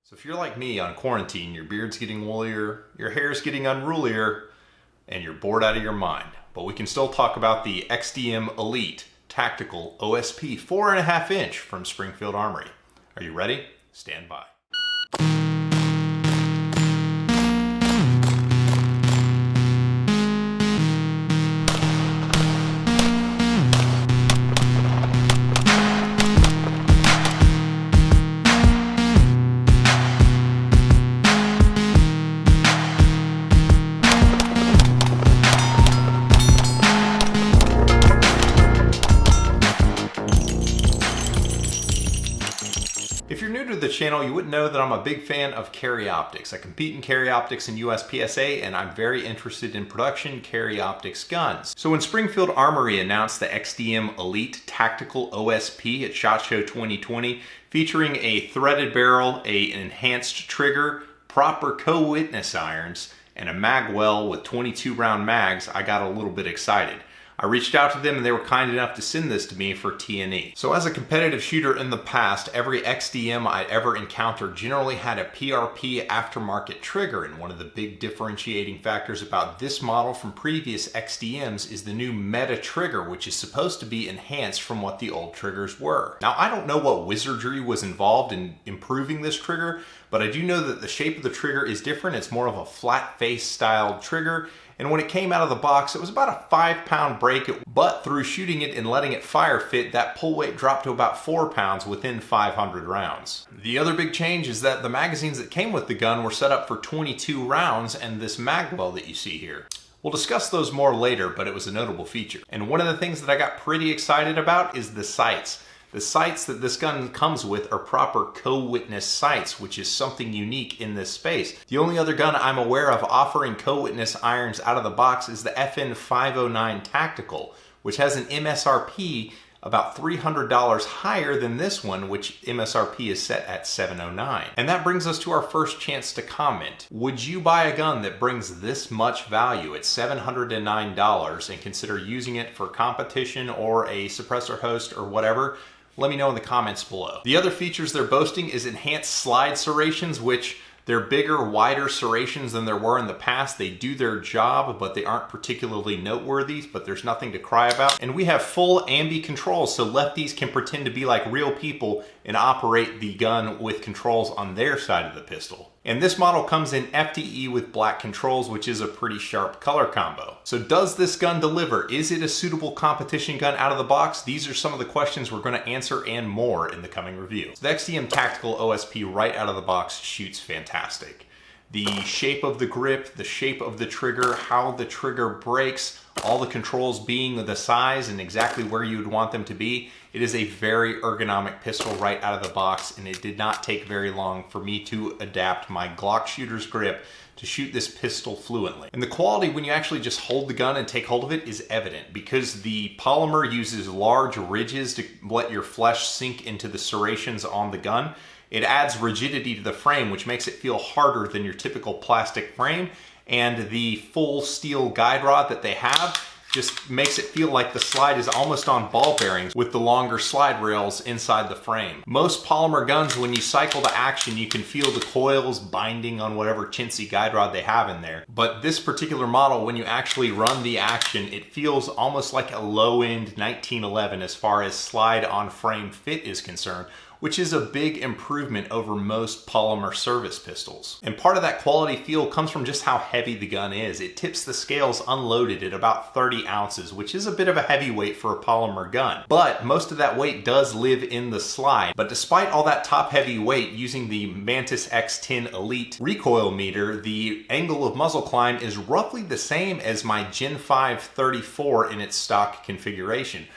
So if you're like me on quarantine, your beard's getting woollier, your hair's getting unrulier, and you're bored out of your mind, but we can still talk about the XDM Elite Tactical OSP 4.5 inch from Springfield Armory. Are you ready? Stand by. If you're new to the channel, you wouldn't know that I'm a big fan of carry optics. I compete in carry optics in USPSA, and I'm very interested in production carry optics guns. So when Springfield Armory announced the XDM Elite Tactical OSP at SHOT Show 2020, featuring a threaded barrel, an enhanced trigger, proper co-witness irons, and a Magwell with 22 round mags, I got a little bit excited. I reached out to them and they were kind enough to send this to me for T&E. So as a competitive shooter in the past, every XDM I ever encountered generally had a PRP aftermarket trigger, and one of the big differentiating factors about this model from previous XDMs is the new meta trigger, which is supposed to be enhanced from what the old triggers were. Now, I don't know what wizardry was involved in improving this trigger, but I do know that the shape of the trigger is different. It's more of a flat face styled trigger. And when it came out of the box, it was about a 5-pound break, but through shooting it and letting it fire fit, that pull weight dropped to about 4 pounds within 500 rounds. The other big change is that the magazines that came with the gun were set up for 22 rounds and this Magwell that you see here. We'll discuss those more later, but it was a notable feature. And one of the things that I got pretty excited about is the sights. The sights that this gun comes with are proper co-witness sights, which is something unique in this space. The only other gun I'm aware of offering co-witness irons out of the box is the FN 509 Tactical, which has an MSRP about $300 higher than this one, which MSRP is set at $709. And that brings us to our first chance to comment. Would you buy a gun that brings this much value at $709 and consider using it for competition or a suppressor host or whatever? Let me know in the comments below. The other features they're boasting is enhanced slide serrations, which they're bigger, wider serrations than there were in the past. They do their job, but they aren't particularly noteworthy, but there's nothing to cry about. And we have full ambi controls, so lefties can pretend to be like real people and operate the gun with controls on their side of the pistol. And this model comes in FTE with black controls, which is a pretty sharp color combo. So does this gun deliver? Is it a suitable competition gun out of the box? These are some of the questions we're going to answer and more in the coming review. So the XDM Tactical OSP right out of the box shoots fantastic. The shape of the grip, the shape of the trigger, how the trigger breaks, all the controls being the size and exactly where you would want them to be. It is a very ergonomic pistol right out of the box, and it did not take very long for me to adapt my Glock shooter's grip to shoot this pistol fluently. And the quality when you actually just hold the gun and take hold of it is evident because the polymer uses large ridges to let your flesh sink into the serrations on the gun. It adds rigidity to the frame, which makes it feel harder than your typical plastic frame. And the full steel guide rod that they have just makes it feel like the slide is almost on ball bearings with the longer slide rails inside the frame. Most polymer guns, when you cycle to action, you can feel the coils binding on whatever chintzy guide rod they have in there. But this particular model, when you actually run the action, it feels almost like a low-end 1911 as far as slide on frame fit is concerned, which is a big improvement over most polymer service pistols. And part of that quality feel comes from just how heavy the gun is. It tips the scales unloaded at about 30 ounces, which is a bit of a heavy weight for a polymer gun. But most of that weight does live in the slide. But despite all that top heavy weight, using the Mantis X10 Elite recoil meter, the angle of muzzle climb is roughly the same as my Gen 5 34 in its stock configuration.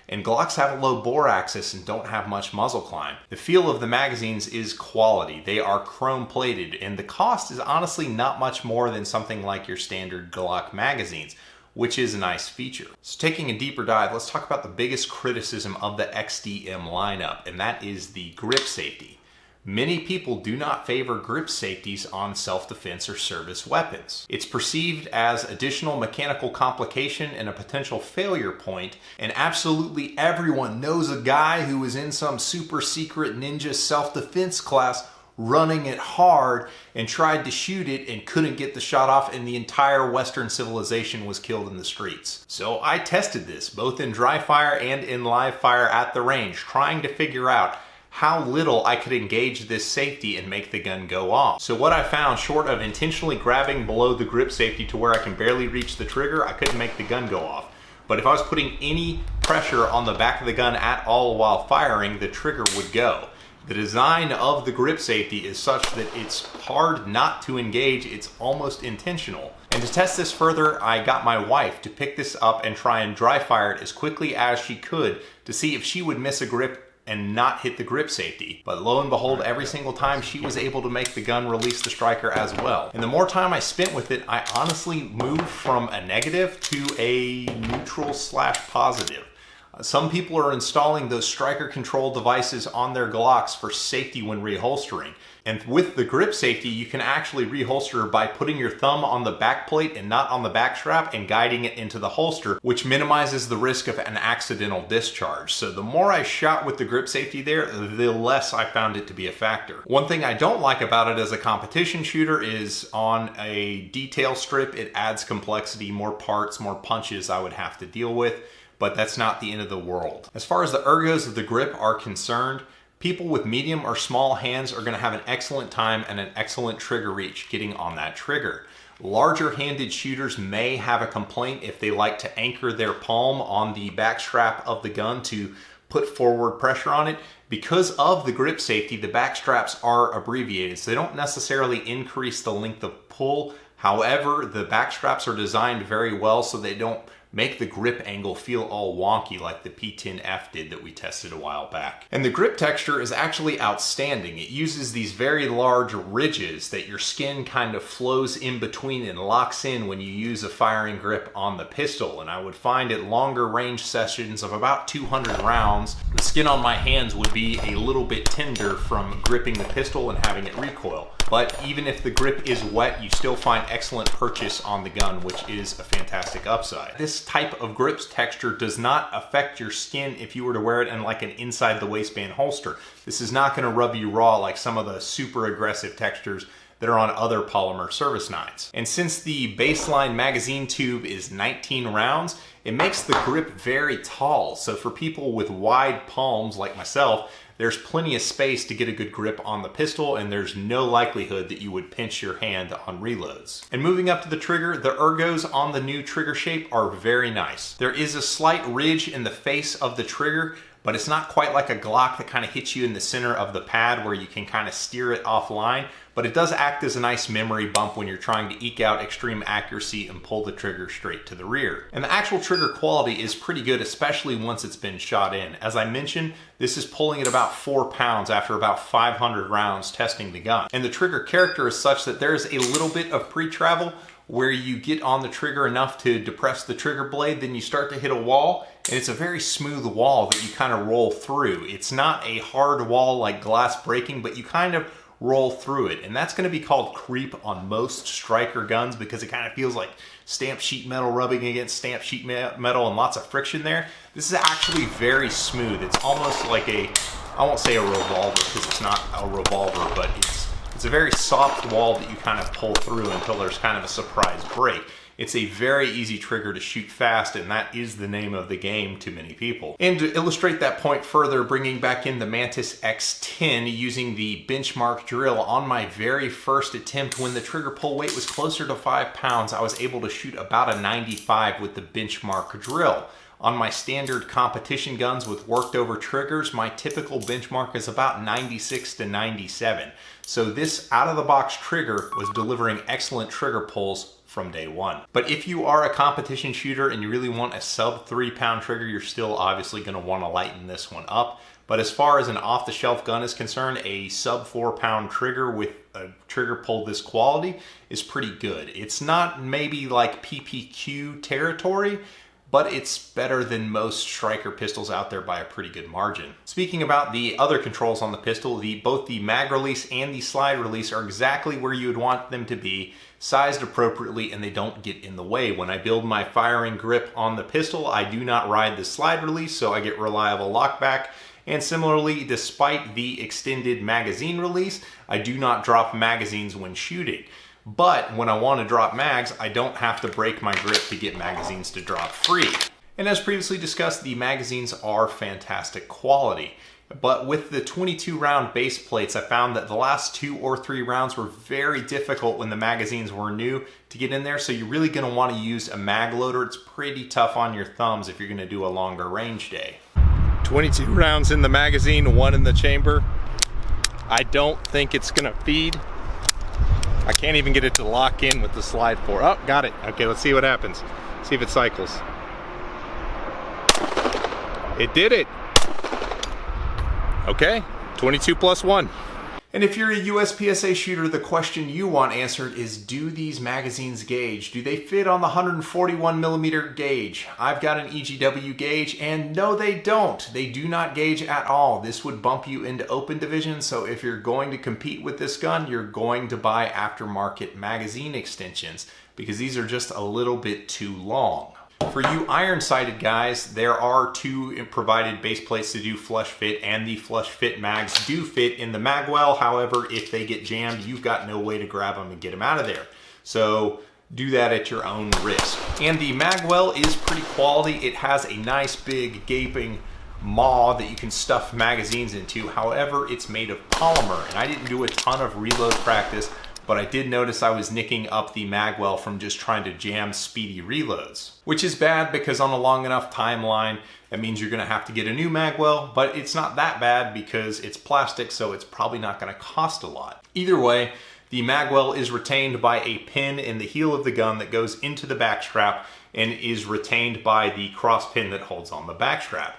And Glocks have a low bore axis and don't have much muzzle climb. The feel of the magazines is quality. They are chrome plated, and the cost is honestly not much more than something like your standard Glock magazines, which is a nice feature. So taking a deeper dive, let's talk about the biggest criticism of the XDM lineup, and that is the grip safety. Many people do not favor grip safeties on self-defense or service weapons. It's perceived as additional mechanical complication and a potential failure point, and absolutely everyone knows a guy who was in some super secret ninja self-defense class running it hard and tried to shoot it and couldn't get the shot off, and the entire Western civilization was killed in the streets. So I tested this both in dry fire and in live fire at the range, trying to figure out how little I could engage this safety and make the gun go off. So what I found, short of intentionally grabbing below the grip safety to where I can barely reach the trigger, I couldn't make the gun go off. But if I was putting any pressure on the back of the gun at all while firing, the trigger would go. The design of the grip safety is such that it's hard not to engage, it's almost intentional. And to test this further, I got my wife to pick this up and try and dry fire it as quickly as she could to see if she would miss a grip and not hit the grip safety. But lo and behold, every single time she was able to make the gun release the striker as well. And the more time I spent with it, I honestly moved from a negative to a neutral / positive. Some people are installing those striker control devices on their Glocks for safety when reholstering. And with the grip safety, you can actually reholster by putting your thumb on the back plate and not on the back strap and guiding it into the holster, which minimizes the risk of an accidental discharge. So the more I shot with the grip safety there, the less I found it to be a factor. One thing I don't like about it as a competition shooter is on a detail strip, it adds complexity, more parts, more punches I would have to deal with. But that's not the end of the world. As far as the ergos of the grip are concerned, people with medium or small hands are going to have an excellent time and an excellent trigger reach getting on that trigger. Larger handed shooters may have a complaint if they like to anchor their palm on the back strap of the gun to put forward pressure on it. Because of the grip safety, the back straps are abbreviated, so they don't necessarily increase the length of pull. However, the back straps are designed very well so they don't make the grip angle feel all wonky like the P10F did that we tested a while back. And the grip texture is actually outstanding. It uses these very large ridges that your skin kind of flows in between and locks in when you use a firing grip on the pistol. And I would find at longer range sessions of about 200 rounds, the skin on my hands would be a little bit tender from gripping the pistol and having it recoil. But even if the grip is wet, you still find excellent purchase on the gun, which is a fantastic upside. This type of grips texture does not affect your skin if you were to wear it in like an inside the waistband holster. This is not going to rub you raw like some of the super aggressive textures that are on other polymer service nines. And since the baseline magazine tube is 19 rounds, it makes the grip very tall. So for people with wide palms like myself, there's plenty of space to get a good grip on the pistol, and there's no likelihood that you would pinch your hand on reloads. And moving up to the trigger, the ergos on the new trigger shape are very nice. There is a slight ridge in the face of the trigger, but it's not quite like a Glock that kind of hits you in the center of the pad where you can kind of steer it offline, but it does act as a nice memory bump when you're trying to eke out extreme accuracy and pull the trigger straight to the rear. And the actual trigger quality is pretty good, especially once it's been shot in. As I mentioned, this is pulling at about 4 pounds after about 500 rounds testing the gun. And the trigger character is such that there's a little bit of pre-travel where you get on the trigger enough to depress the trigger blade, then you start to hit a wall, and it's a very smooth wall that you kind of roll through. It's not a hard wall like glass breaking, but you kind of roll through it. And that's going to be called creep on most striker guns because it kind of feels like stamped sheet metal rubbing against stamped sheet metal and lots of friction there. This is actually very smooth. It's almost like a, I won't say a revolver because it's not a revolver, but it's a very soft wall that you kind of pull through until there's kind of a surprise break. It's a very easy trigger to shoot fast, and that is the name of the game to many people. And to illustrate that point further, bringing back in the Mantis X10 using the benchmark drill on my very first attempt when the trigger pull weight was closer to 5 pounds, I was able to shoot about a 95 with the benchmark drill. On my standard competition guns with worked over triggers, my typical benchmark is about 96 to 97. So this out of the box trigger was delivering excellent trigger pulls from day one. But if you are a competition shooter and you really want a sub 3 pound trigger, you're still obviously going to want to lighten this one up. But as far as an off the shelf gun is concerned, a sub 4 pound trigger with a trigger pull this quality is pretty good. It's not maybe like PPQ territory, but it's better than most striker pistols out there by a pretty good margin. Speaking about the other controls on the pistol, both the mag release and the slide release are exactly where you would want them to be, sized appropriately, and they don't get in the way. When I build my firing grip on the pistol, I do not ride the slide release, so I get reliable lockback. And similarly, despite the extended magazine release, I do not drop magazines when shooting. But when I want to drop mags, I don't have to break my grip to get magazines to drop free. And as previously discussed, the magazines are fantastic quality. But with the 22 round base plates, I found that the last 2 or 3 rounds were very difficult when the magazines were new to get in there. So you're really going to want to use a mag loader. It's pretty tough on your thumbs if you're going to do a longer range day. 22 rounds in the magazine, 1 in the chamber. I don't think it's going to feed. I can't even get it to lock in with the slide for. Oh, got it. Okay, let's see what happens. See if it cycles. It did it. Okay, 22 plus 1. And if you're a USPSA shooter, the question you want answered is, do these magazines gauge? Do they fit on the 141mm gauge? I've got an EGW gauge, and no, they don't. They do not gauge at all. This would bump you into open division, so if you're going to compete with this gun, you're going to buy aftermarket magazine extensions, because these are just a little bit too long. For you iron-sighted guys, there are 2 provided base plates to do flush fit, and the flush fit mags do fit in the Magwell. However, if they get jammed, you've got no way to grab them and get them out of there. So do that at your own risk. And the Magwell is pretty quality. It has a nice big gaping maw that you can stuff magazines into. However, it's made of polymer, and I didn't do a ton of reload practice, but I did notice I was nicking up the Magwell from just trying to jam speedy reloads. Which is bad, because on a long enough timeline, that means you're gonna have to get a new Magwell, but it's not that bad because it's plastic, so it's probably not gonna cost a lot. Either way, the Magwell is retained by a pin in the heel of the gun that goes into the back strap and is retained by the cross pin that holds on the back strap.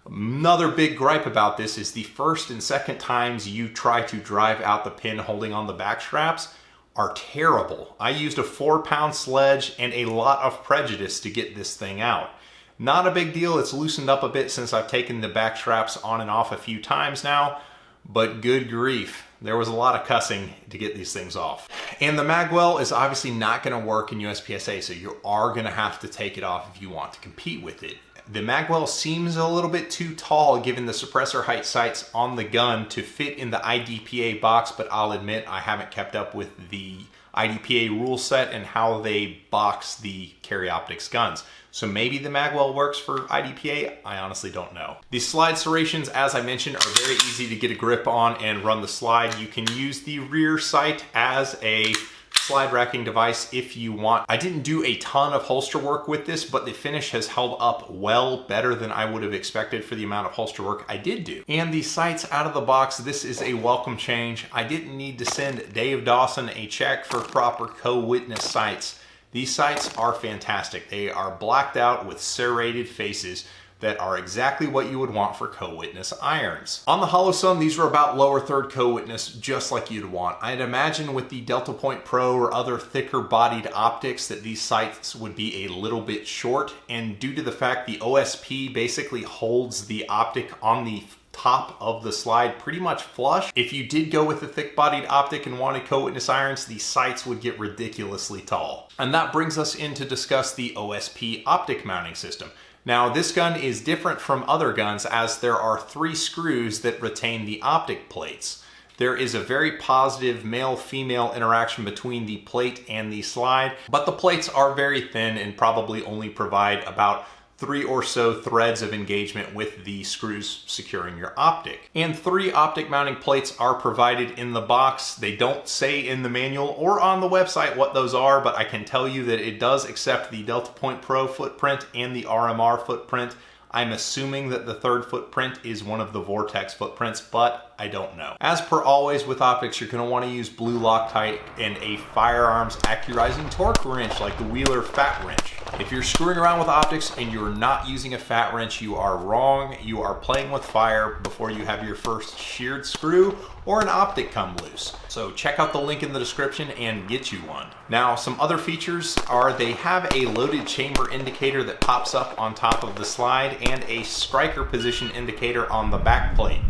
Another big gripe about this is the first and second times you try to drive out the pin holding on the back straps are terrible. I used a 4-pound sledge and a lot of prejudice to get this thing out. Not a big deal, it's loosened up a bit since I've taken the back straps on and off a few times now, but good grief, there was a lot of cussing to get these things off. And the Magwell is obviously not gonna work in USPSA, so you are gonna have to take it off if you want to compete with it. The Magwell seems a little bit too tall given the suppressor height sights on the gun to fit in the IDPA box, but I'll admit I haven't kept up with the IDPA rule set and how they box the Carry Optics guns. So maybe the Magwell works for IDPA, I honestly don't know. The slide serrations, as I mentioned, are very easy to get a grip on and run the slide. You can use the rear sight as a slide racking device if you want. I didn't do a ton of holster work with this, but the finish has held up well, better than I would have expected for the amount of holster work I did do. And the sights out of the box, this is a welcome change. I didn't need to send Dave Dawson a check for proper co-witness sights. These sights are fantastic. They are blacked out with serrated faces that are exactly what you would want for co-witness irons. On the Holosun, these are about lower third co-witness, just like you'd want. I'd imagine with the Delta Point Pro or other thicker bodied optics that these sights would be a little bit short, and due to the fact the OSP basically holds the optic on the top of the slide pretty much flush, if you did go with a thick bodied optic and wanted co-witness irons, the sights would get ridiculously tall. And that brings us in to discuss the OSP optic mounting system. Now, this gun is different from other guns as there are 3 screws that retain the optic plates. There is a very positive male-female interaction between the plate and the slide, but the plates are very thin and probably only provide about 3 or so threads of engagement with the screws securing your optic. And 3 optic mounting plates are provided in the box. They don't say in the manual or on the website what those are, but I can tell you that it does accept the Delta Point Pro footprint and the RMR footprint. I'm assuming that the third footprint is one of the Vortex footprints, but I don't know. As per always with optics, you're going to want to use blue Loctite and a firearms accurizing torque wrench like the Wheeler Fat Wrench. If you're screwing around with optics and you're not using a fat wrench, you are wrong. You are playing with fire before you have your first sheared screw or an optic come loose. So check out the link in the description and get you one. Now, some other features are they have a loaded chamber indicator that pops up on top of the slide and a striker position indicator on the back plate.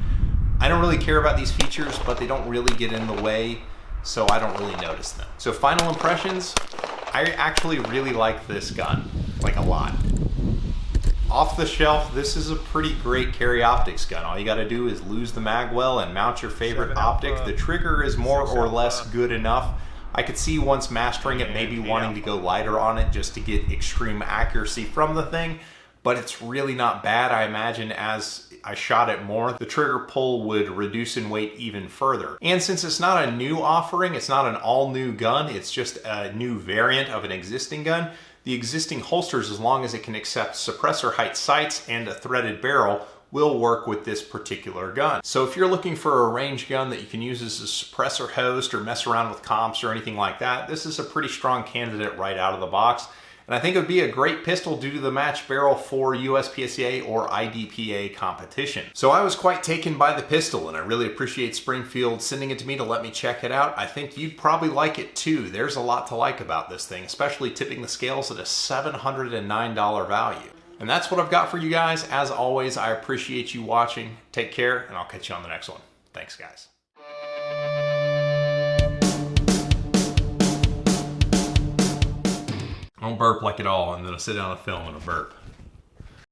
I don't really care about these features, but they don't really get in the way, so I don't really notice them. So final impressions, I actually really like this gun, like a lot. Off the shelf, this is a pretty great carry optics gun. All you gotta do is lose the Magwell and mount your favorite optic. The trigger is more or less good enough. I could see once mastering it, maybe wanting to go lighter on it just to get extreme accuracy from the thing, but it's really not bad. I imagine as I shot it more, the trigger pull would reduce in weight even further. And since it's not a new offering, it's not an all-new gun, it's just a new variant of an existing gun, the existing holsters, as long as it can accept suppressor height sights and a threaded barrel, will work with this particular gun. So if you're looking for a range gun that you can use as a suppressor host or mess around with comps or anything like that, this is a pretty strong candidate right out of the box. And I think it would be a great pistol due to the match barrel for USPSA or IDPA competition. So I was quite taken by the pistol, and I really appreciate Springfield sending it to me to let me check it out. I think you'd probably like it too. There's a lot to like about this thing, especially tipping the scales at a $709 value. And that's what I've got for you guys. As always, I appreciate you watching. Take care, and I'll catch you on the next one. Thanks, guys. I don't burp like at all, and then I sit down and film and I burp.